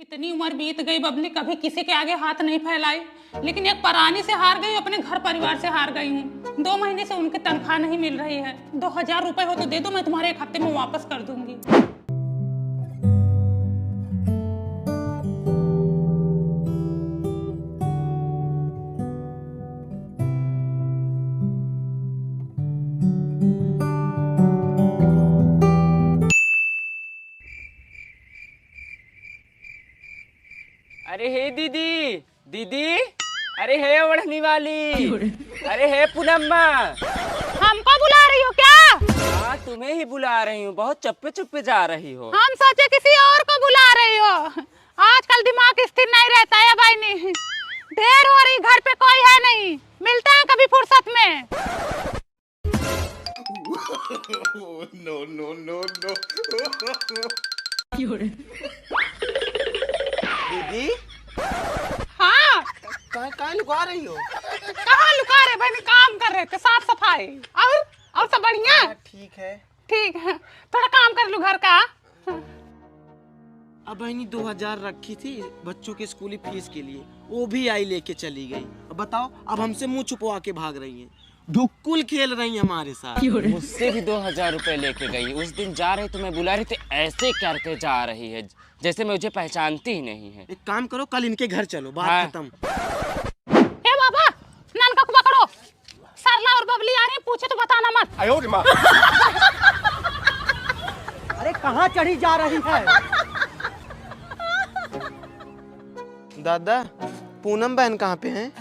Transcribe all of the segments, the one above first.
इतनी उम्र बीत गई बबली, कभी किसी के आगे हाथ नहीं फैलाई, लेकिन एक परानी से हार गई, अपने घर परिवार से हार गई हूँ। 2 महीने से उनकी तनख्वाह नहीं मिल रही है। 2000 रुपए हो तो दे दो, मैं तुम्हारे 1 हफ्ते में वापस कर दूंगी। अरे हे दीदी, दीदी, अरे हे ओढ़नी वाली, अरे हे पूनम्मा। हमको बुला रही हो क्या? हाँ तुम्हें ही बुला रही हूँ, बहुत चप्पे चुप्पे जा रही हो। हम सोचे किसी और को बुला रही हो। आजकल दिमाग स्थिर नहीं रहता है भाई। नहीं देर हो रही, घर पे कोई है नहीं, मिलते हैं कभी फुर्सत में। no, no, no, no. दीदी हाँ, कहाँ लुका रही हो? कहाँ लुका रहे भाई, काम कर रहे थे, साफ सफाई। और सब बढ़िया? ठीक है। ठीक है, थोड़ा काम कर लूं घर का। अब बहनी 2000 रखी थी बच्चों के स्कूली फीस के लिए, वो भी आई लेके चली गई। अब बताओ, अब हमसे मुंह छुपवा के भाग रही हैं, ढुक्कुल खेल रही हैं हमारे साथ। मुझसे भी 2000 रुपए लेके गई। उस दिन जा रही तो मैं बुला रही थी, ऐसे करके जा रही है जैसे मुझे पहचानती ही नहीं है। एक काम करो, कल इनके घर चलो, बात हाँ। खत्म। ए बाबा, नलका को पकड़ो। सरला और बबली आ रही हैं, पूछे तो बताना मत। अरे कहाँ चढ़ी जा रही है? दादा, पूनम बहन कहाँ पे हैं?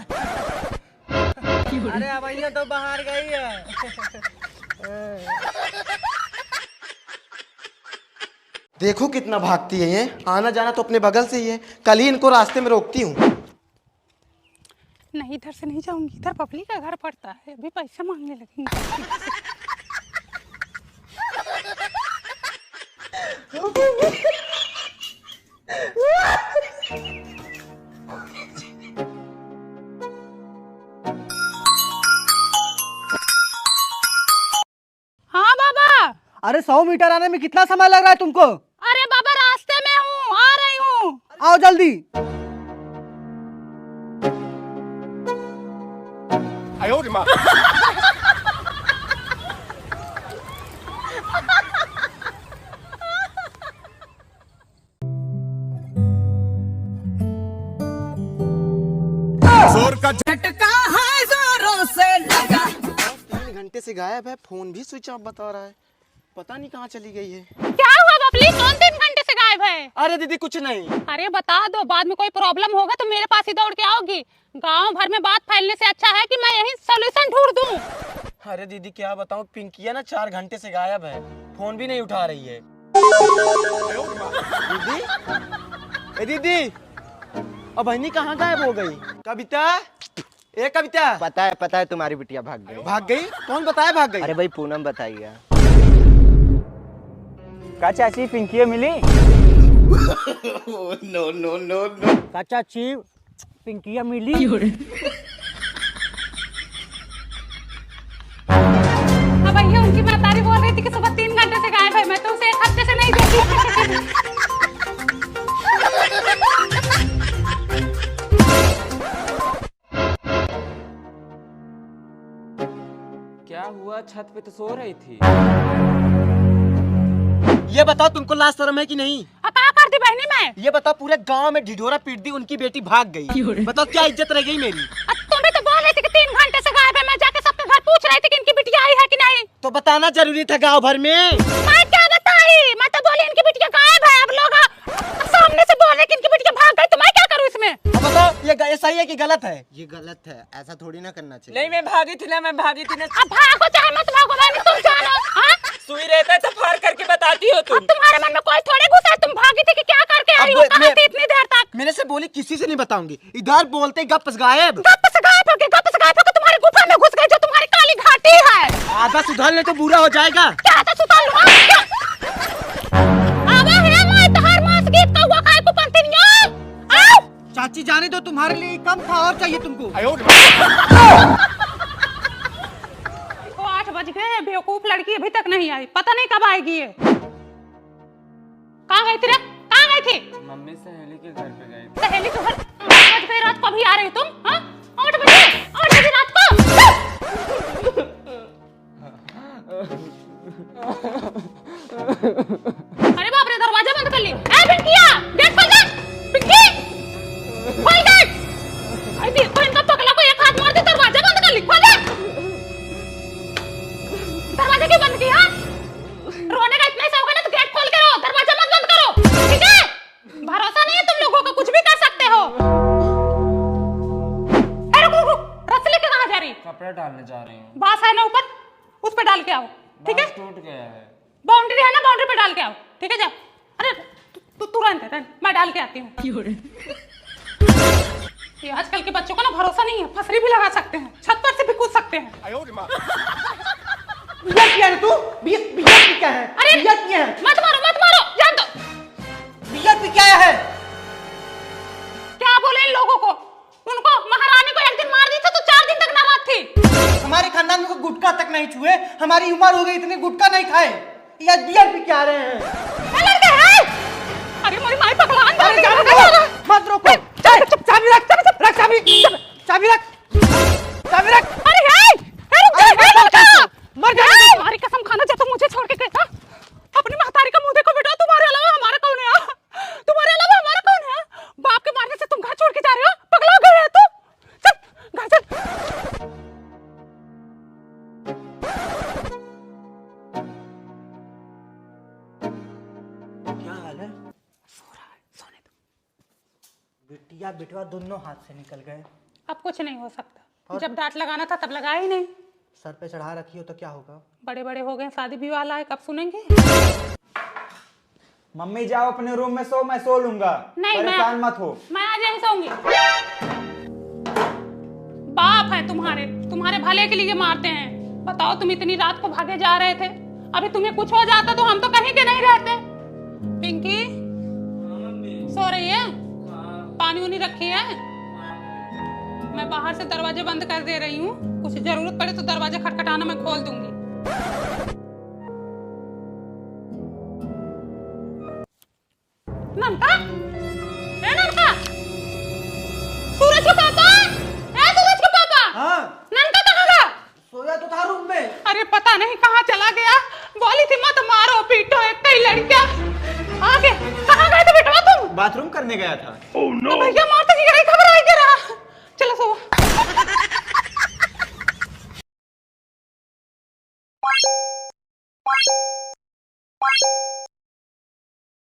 अरे अब ये तो बाहर गई है। देखो कितना भागती है ये, आना जाना तो अपने बगल से ही है। कल ही इनको रास्ते में रोकती हूँ। नहीं, इधर से नहीं जाऊंगी, इधर बबली का घर पड़ता है, अभी पैसे मांगने लगेंगे। हाँ बाबा। अरे 100 मीटर आने में कितना समय लग रहा है तुमको? अरे बाबा, रास्ते में हूँ, आ रही हूँ। आओ जल्दी। झटका है जोरों से लगा। 3 घंटे से गायब है, फोन भी स्विच ऑफ बता रहा है। पता नहीं कहाँ चली गई है। क्या हुआ बबली, कौन 3 घंटे से गायब है? अरे दीदी कुछ नहीं। अरे बता दो, बाद में कोई प्रॉब्लम होगा तो मेरे पास ही दौड़ के आओगी। गांव भर में बात फैलने से अच्छा है कि मैं यहीं सॉल्यूशन ढूंढ दूं। अरे दीदी क्या बताऊँ, पिंकिया ना 4 घंटे से गायब है, फोन भी नहीं उठा रही है। दीदी, ए दीदी, अब बहनी कहाँ गायब हो गई? कविता, ए कविता। पता है तुम्हारी बिटिया भाग गई। भाग गई? कौन बताया भाग गई? अरे भाई पूनम बताइए। का चाची पिंकिया मिली? no, no, no, no. का चाची पिंकिया मिली? अब भैया, उनकी महतारी बोल रही थी कि सुबह 3 घंटे से गायब है, मैं तो उसे 1 हफ्ते से नहीं देखी। क्या हुआ, छत पे तो सो रही थी। ये बताओ, तुमको लाज शर्म है कि नहीं? क्या कर दी बहनी मैं? ये बताओ, पूरे गांव में ढिढोरा पीट दी, उनकी बेटी भाग गई। बताओ क्या इज्जत रह गई मेरी? तुम भी तो बोल रही थी कि 3 घंटे से गायब है, मैं जाके सबके घर पूछ रही थी कि इनकी बिटिया आई है कि नहीं। तो बताना जरूरी था गांव भर में। मैं क्या बताई, मैं तो बोली इनकी बिटिया गायब है। अब लोग सामने से बोल रहे कि इनकी बिटिया भाग गई, तो मैं क्या करूं इसमें? अब बताओ, ये सही है कि गलत है? ये गलत है, ऐसा थोड़ी ना करना चाहिए। नहीं मैं भागी थी ना। अब भागो चाहे मत भागो, बहनी तुम जानो। हाँ, सुई रहता है तो फाड़ करके बताती हो तुम। अब तुम्हारे मन में कोई थोड़े घुसा है, तुम भागी थी कि क्या करके आई हो? कहाँ थी इतनी देर तक? मैंने से बोली किसी से नहीं बताऊंगी, इधर बोलते गप गायब। गप से गायब होके तुम्हारे गुफा में घुस गए, जो तुम्हारी काली घाटी है। आधा सुधार ले तो बुरा हो जाएगा। क्या था सुताल लूं? आवा है मैं तहार मांस गीत का हुआ खाए को पंतिनिया। आओ चाची जाने दो, तुम्हारे लिए कम था, और चाहिए तुमको? 8 बज गए, बेवकूफ लड़की अभी तक नहीं आई, पता नहीं कब आएगी ये। कहाँ गई थी रे? कहाँ गई थी? मम्मी सहेली के घर पे गए थे। सहेली के घर 8 बजे रात को भी आ रही हो तुम? हाँ 8 बजे रात को। अरे बाप रे, दरवाजा बंद कर ली। ए पिंकिया, गेट खोल दे। पिंकी खोल गेट। अरे देखो इनका पगला को एक हाथ मार दे, दरवाजा बंद कर ली। खोल दे। दरवाजा क्यों बंद किया? रोने का इतना ही शौक है ना तो गेट खोल के रहो, दरवाजा मत बंद करो, ठीक है? भरोसा नहीं है तुम लोगों का, कुछ भी कर सकते हो। अरे रुक रुक, रस्सी लेके कहाँ जा रही? कपड़े डालने जा रही हूँ। बांस है ना ऊपर, उस पे डाल के आओ, ठीक है? बांस टूट गया है। बाउंड्री है ना, बाउंड्री पे डाल के आओ, ठीक है? जाओ। अरे तू रन, मैं डाल के आती हूँ। ये आजकल के बच्चों का ना भरोसा नहीं है, फसरी भी लगा सकते हैं, छत पर से भी कूद सकते हैं। बियर पिया है तू? बियर पी क्या है? अरे बियर पिया है? मत मारो जान दो। बियर पी क्या है? क्या बोले इन लोगों को? उनको महारानी को एक दिन मार दी थी तो 4 दिन तक नाराज थी। हमारे खानदान में कोई गुटखा तक नहीं छुए, हमारी उम्र हो गई इतनी गुटखा नहीं खाए, या बियर पी क्या रहे हैं? ए लड़के हैं? अरे मेरी माई पगलान अरे जाने दो, मत रोको। चाबी रख, रख चाबी रख। अरे रुक जा, मर जा। तुम्हारी कसम खाना, जब तुम मुझे छोड़ के गए था, अपनी महतारी का मुंह देखो बेटा, तुम्हारे अलावा हमारा कौन है? तुम्हारे अलावा हमारा कौन है? बाप के मारने से तुम घर छोड़ के जा रहे हो? पगला गए हो तुम? चल घर चल। क्या हाल है? सोने दो। बिटिया बिटवा दोनों हाथ से निकल गए। अब कुछ नहीं हो सकता, जब डांट लगाना था तब लगाया ही नहीं। सर पे चढ़ा रखी हो तो क्या होगा? बड़े बड़े हो गए, शादी विवाह लायक, कब सुनेंगे? मम्मी जाओ अपने रूम में सो, मैं सो लूंगा। नहीं, परेशान मत हो। मैं आज यहीं सोऊंगी। बाप है तुम्हारे भले के लिए मारते हैं। बताओ, तुम इतनी रात को भागे जा रहे थे, अभी तुम्हें कुछ हो जाता तो हम तो कहीं के नहीं रहते। पिंकी सो रही है? पानी उनी रखी है? मैं बाहर से दरवाजे बंद कर दे रही हूँ, कुछ जरूरत पड़े तो दरवाजा खटखटाना मैं खोल दूंगी। ननका, सूरज के पापा, सूरज के पापा। हाँ ननका कहाँ गया? सोया तो था रूम में। अरे पता नहीं कहाँ चला गया, बोली थी मत मारो पीटो एक कई लड़कियां। आगे कहाँ गए थे बेटा तुम? बाथरूम करने गया था। भैया मारते की खबर आई